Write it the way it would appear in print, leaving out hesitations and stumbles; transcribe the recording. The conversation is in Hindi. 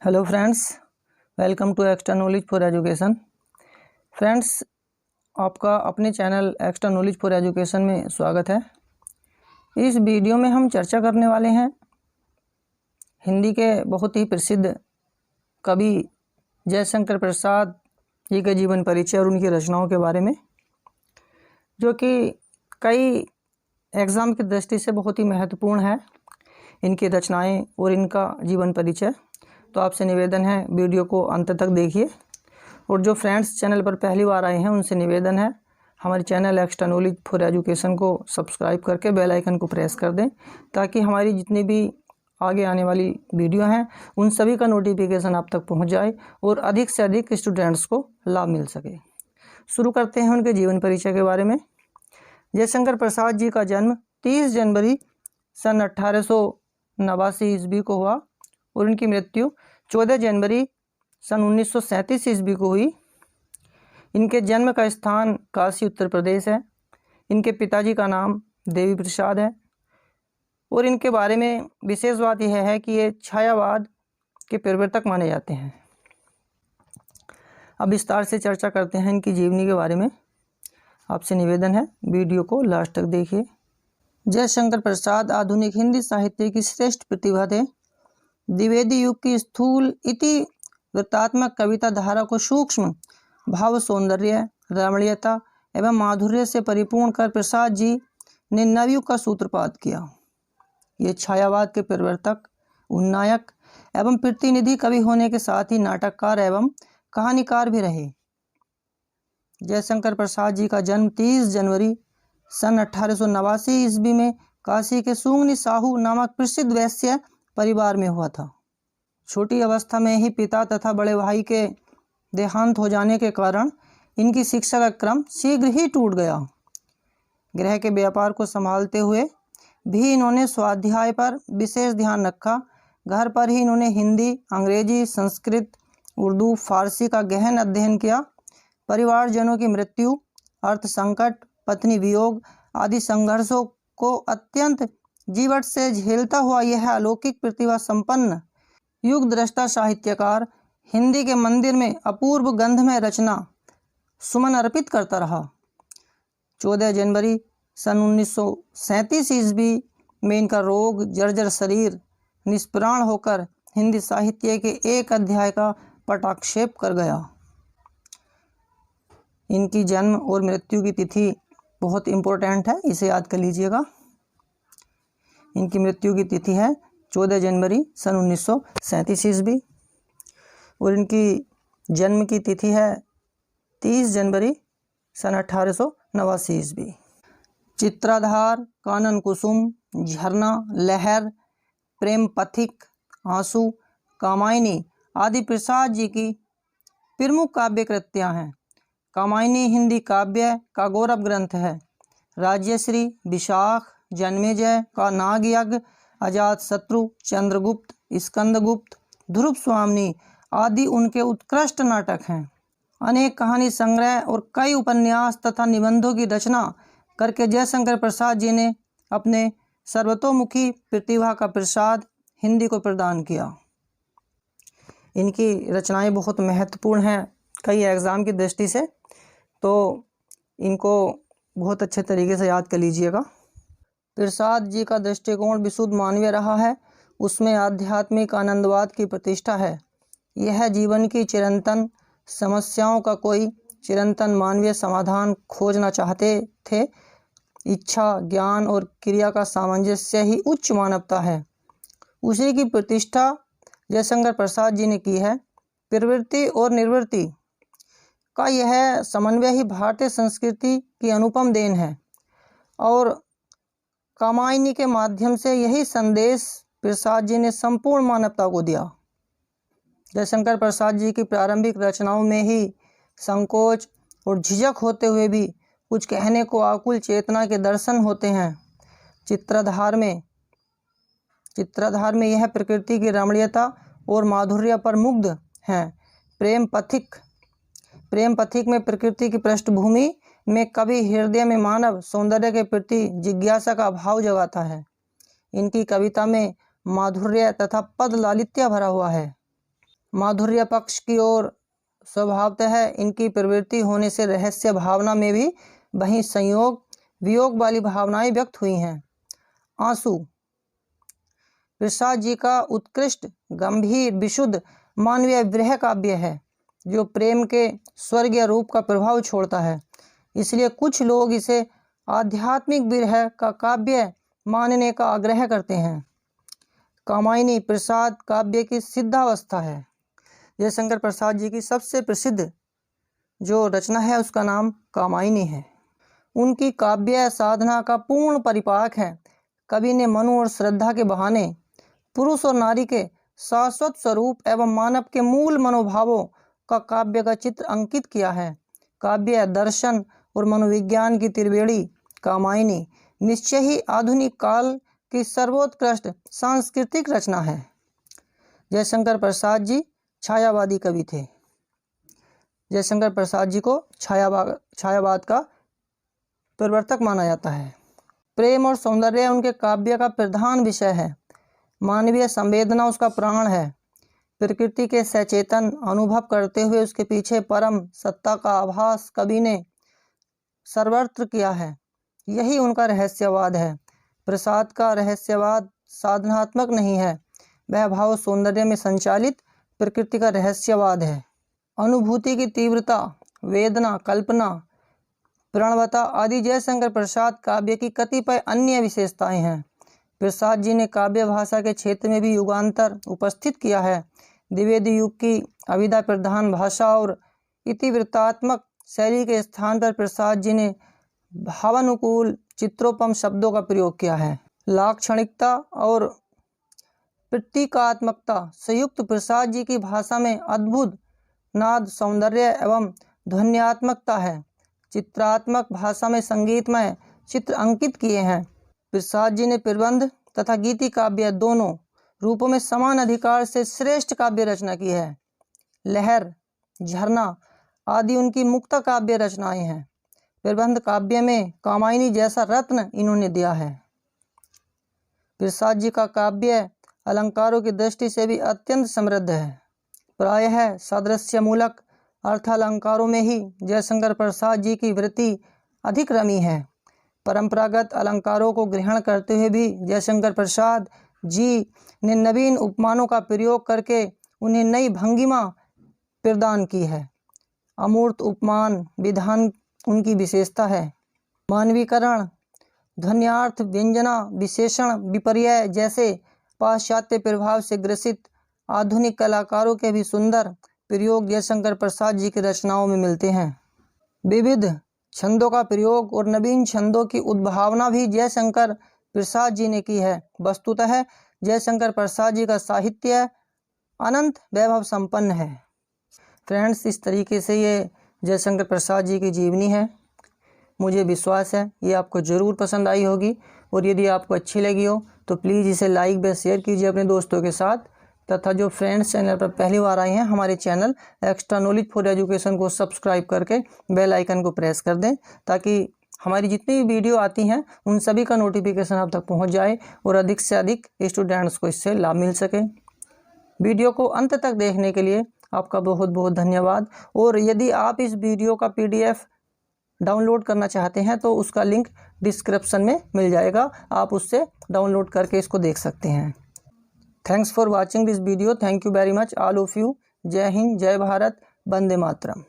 Hello friends, welcome to extra knowledge for education. Friends, आपका अपने channel extra knowledge for education में स्वागत है। इस वीडियो में हम चर्चा करने वाले हैं हिंदी के बहुत ही प्रसिद्ध कवि जयशंकर प्रसाद जी के जीवन परिचय और उनकी रचनाओं के बारे में, जो कि कई एग्ज़ाम की दृष्टि से बहुत ही महत्वपूर्ण है, इनकी रचनाएं और इनका जीवन परिचय। तो आपसे निवेदन है वीडियो को अंत तक देखिए, और जो फ्रेंड्स चैनल पर पहली बार आए हैं उनसे निवेदन है हमारे channel extra knowledge for education को सब्सक्राइब करके बेल आइकन को प्रेस कर दें, ताकि हमारी जितनी भी आगे आने वाली वीडियो हैं उन सभी का नोटिफिकेशन आप तक पहुंच जाए और अधिक से अधिक स्टूडेंट्स को लाभ मिल सके। शुरू करते हैं उनके जीवन परिचय के बारे में। जयशंकर प्रसाद जी का जन्म 30 जनवरी सन 1889 ईस्वी को हुआ और उनकी मृत्यु 14 जनवरी सन 1937 ईस्वी को हुई। इनके जन्म का स्थान काशी उत्तर प्रदेश है। इनके पिताजी का नाम देवी प्रसाद है और इनके बारे में विशेष बात यह है कि ये छायावाद के प्रवर्तक माने जाते हैं। अब विस्तार से चर्चा करते हैं इनकी जीवनी के बारे में। आपसे निवेदन है वीडियो को लास्ट तक देखिए। जयशंकर प्रसाद आधुनिक हिंदी साहित्य की श्रेष्ठ प्रतिभा थे। द्विवेदी युग की स्थूल इति वृत्तात्मक कविता धारा को सूक्ष्म भाव, सौंदर्य, रमणीयता एवं माधुर्य से परिपूर्ण कर प्रसाद जी ने नवयुग का सूत्रपात किया। ये छायावाद के प्रवर्तक, उन्नायक एवं प्रतिनिधि कवि होने के साथ ही नाटककार एवं कहानीकार भी रहे। जयशंकर प्रसाद जी का जन्म 30 जनवरी सन 1889 ईस्वी में काशी के सुंगनी साहू नामक प्रसिद्ध वैश्य परिवार में हुआ था। छोटी अवस्था में ही पिता तथा बड़े भाई के देहांत हो जाने के कारण इनकी शिक्षा का क्रम शीघ्र ही टूट गया। गृह के व्यापार को संभालते हुए भी इन्होंने स्वाध्याय पर विशेष ध्यान रखा। घर पर ही इन्होंने हिंदी, अंग्रेजी, संस्कृत, उर्दू, फारसी का गहन अध्ययन किया। परिवारजनों की मृत्यु, अर्थ संकट, पत्नी वियोग आदि संघर्षों को अत्यंत जीवट से झेलता हुआ यह अलौकिक प्रतिभा संपन्न युग दृष्टा साहित्यकार हिंदी के मंदिर में अपूर्व गंधमय रचना सुमन अर्पित करता रहा। 14 जनवरी सन 1937 ईस्वी में इनका रोग जर्जर शरीर निष्प्राण होकर हिंदी साहित्य के एक अध्याय का पटाक्षेप कर गया। इनकी जन्म और मृत्यु की तिथि बहुत इम्पोर्टेंट है, इसे याद कर लीजिएगा। इनकी मृत्यु की तिथि है 14 जनवरी सन 1937 ईस्वी और इनकी जन्म की तिथि है 30 जनवरी सन 1889 ईस्वी। चित्राधार, कानन कुसुम, झरना, लहर, प्रेम पथिक, आंसू, कामायनी आदि प्रसाद जी की प्रमुख काव्य कृतियाँ हैं। कामायनी हिंदी काव्य का गौरव ग्रंथ है। राज्यश्री, विशाख, जन्मेजय का नागयज्ञ, अजातशत्रु, चंद्रगुप्त, स्कंदगुप्त, ध्रुव स्वामिनी आदि उनके उत्कृष्ट नाटक हैं। अनेक कहानी संग्रह और कई उपन्यास तथा निबंधों की रचना करके जयशंकर प्रसाद जी ने अपने सर्वतोमुखी प्रतिभा का प्रसाद हिंदी को प्रदान किया। इनकी रचनाएं बहुत महत्वपूर्ण हैं कई एग्ज़ाम की दृष्टि से, तो इनको बहुत अच्छे तरीके से याद कर लीजिएगा। प्रसाद जी का दृष्टिकोण विशुद्ध मानवीय रहा है। उसमें आध्यात्मिक आनंदवाद की प्रतिष्ठा है। यह जीवन की चिरंतन समस्याओं का कोई चिरंतन मानवीय समाधान खोजना चाहते थे। इच्छा, ज्ञान और क्रिया का सामंजस्य ही उच्च मानवता है। उसी की प्रतिष्ठा जयशंकर प्रसाद जी ने की है। प्रवृत्ति और निवृत्ति का यह समन्वय ही भारतीय संस्कृति की अनुपम देन है और कामायनी के माध्यम से यही संदेश प्रसाद जी ने संपूर्ण मानवता को दिया। जयशंकर प्रसाद जी की प्रारंभिक रचनाओं में ही संकोच और झिझक होते हुए भी कुछ कहने को आकुल चेतना के दर्शन होते हैं। चित्राधार में यह प्रकृति की रमणीयता और माधुर्य पर मुग्ध हैं। प्रेम पथिक में प्रकृति की पृष्ठभूमि में कवि हृदय में मानव सौंदर्य के प्रति जिज्ञासा का भाव जगाता है। इनकी कविता में माधुर्य तथा पद लालित्य भरा हुआ है। माधुर्य पक्ष की ओर स्वभावतः इनकी प्रवृत्ति होने से रहस्य भावना में भी वहीं संयोग वियोग वाली भावनाएं व्यक्त हुई हैं। आंसू प्रसाद जी का उत्कृष्ट गंभीर विशुद्ध मानवीय विरह काव्य है जो प्रेम के स्वर्गीय रूप का प्रभाव छोड़ता है। इसलिए कुछ लोग इसे आध्यात्मिक विरह का काव्य मानने का आग्रह करते हैं। कामायनी प्रसाद काव्य की सिद्धावस्था है। जयशंकर प्रसाद जी की सबसे प्रसिद्ध जो रचना है उसका नाम कामायनी है। उनकी काव्य साधना का पूर्ण परिपाक है। कवि ने मनु और श्रद्धा के बहाने पुरुष और नारी के शाश्वत स्वरूप एवं मानव के मूल मनोभावों का काव्य का चित्र अंकित किया है। काव्य दर्शन और मनोविज्ञान की त्रिवेणी कामायनी निश्चय ही आधुनिक काल की सर्वोत्कृष्ट सांस्कृतिक रचना है। जयशंकर प्रसाद जी छायावादी कवि थे। जयशंकर प्रसाद जी को छायावाद का प्रवर्तक माना जाता है। प्रेम और सौंदर्य उनके काव्य का प्रधान विषय है। मानवीय संवेदना उसका प्राण है। प्रकृति के सचेतन अनुभव करते हुए उसके पीछे परम सत्ता का आभास कवि ने सर्वत्र किया है। यही उनका रहस्यवाद है। प्रसाद का रहस्यवाद साधनात्मक नहीं है, वह भाव सौंदर्य में संचालित प्रकृति का रहस्यवाद है। अनुभूति की तीव्रता, वेदना, कल्पना, प्रणवता आदि जयशंकर प्रसाद काव्य की कतिपय अन्य विशेषताएं हैं। प्रसाद जी ने काव्य भाषा के क्षेत्र में भी युगांतर उपस्थित किया है। द्विवेदी युग की अभिधा प्रधान भाषा और इतिवृत्तात्मक शैली के स्थान पर प्रसाद जी ने भावानुकूल चित्रोपम शब्दों का प्रयोग किया है। लाक्षणिकता और प्रतीकात्मकता संयुक्त प्रसाद जी की भाषा में अद्भुत नाद सौंदर्य एवं ध्वन्यात्मकता है। चित्रात्मक भाषा में संगीतमय चित्र अंकित किए हैं। प्रसाद जी ने प्रबंध तथा गीति काव्य दोनों रूपों में समान अधिकार से श्रेष्ठ काव्य रचना की है। लहर, झरना आदि उनकी मुक्त काव्य रचनाएं हैं। प्रबंध काव्य में कामायनी जैसा रत्न इन्होंने दिया है। प्रसाद जी का काव्य अलंकारों की दृष्टि से भी अत्यंत समृद्ध है। प्रायः सादृश्य मूलक अर्थालंकारों में ही जयशंकर प्रसाद जी की वृत्ति अधिक रमी है। परंपरागत अलंकारों को ग्रहण करते हुए भी जयशंकर प्रसाद जी ने नवीन उपमानों का प्रयोग करके उन्हें नई भंगिमा प्रदान की है। अमूर्त उपमान विधान उनकी विशेषता है। मानवीकरण, ध्वन्यार्थ, व्यंजना, विशेषण, विपर्यय जैसे पाश्चात्य प्रभाव से ग्रसित आधुनिक कलाकारों के भी सुंदर प्रयोग जयशंकर प्रसाद जी की रचनाओं में मिलते हैं। विविध छंदों का प्रयोग और नवीन छंदों की उद्भावना भी जयशंकर प्रसाद जी ने की है। वस्तुतः जयशंकर प्रसाद जी का साहित्य अनंत वैभव संपन्न है। फ्रेंड्स, इस तरीके से ये जयशंकर प्रसाद जी की जीवनी है। मुझे विश्वास है ये आपको ज़रूर पसंद आई होगी और यदि आपको अच्छी लगी हो तो प्लीज़ इसे लाइक व शेयर कीजिए अपने दोस्तों के साथ, तथा जो फ्रेंड्स चैनल पर पहली बार आए हैं हमारे channel extra knowledge for education को सब्सक्राइब करके बेल आइकन को प्रेस कर दें ताकि हमारी जितनी भी वीडियो आती हैं उन सभी का नोटिफिकेशन आप तक पहुंच जाए और अधिक से अधिक स्टूडेंट्स को इससे लाभ मिल सके। वीडियो को अंत तक देखने के लिए आपका बहुत बहुत धन्यवाद। और यदि आप इस वीडियो का PDF डाउनलोड करना चाहते हैं तो उसका लिंक डिस्क्रिप्शन में मिल जाएगा, आप उससे डाउनलोड करके इसको देख सकते हैं। Thanks for watching this video. Thank you very much all of you. जय हिंद, जय भारत, वंदे मातरम।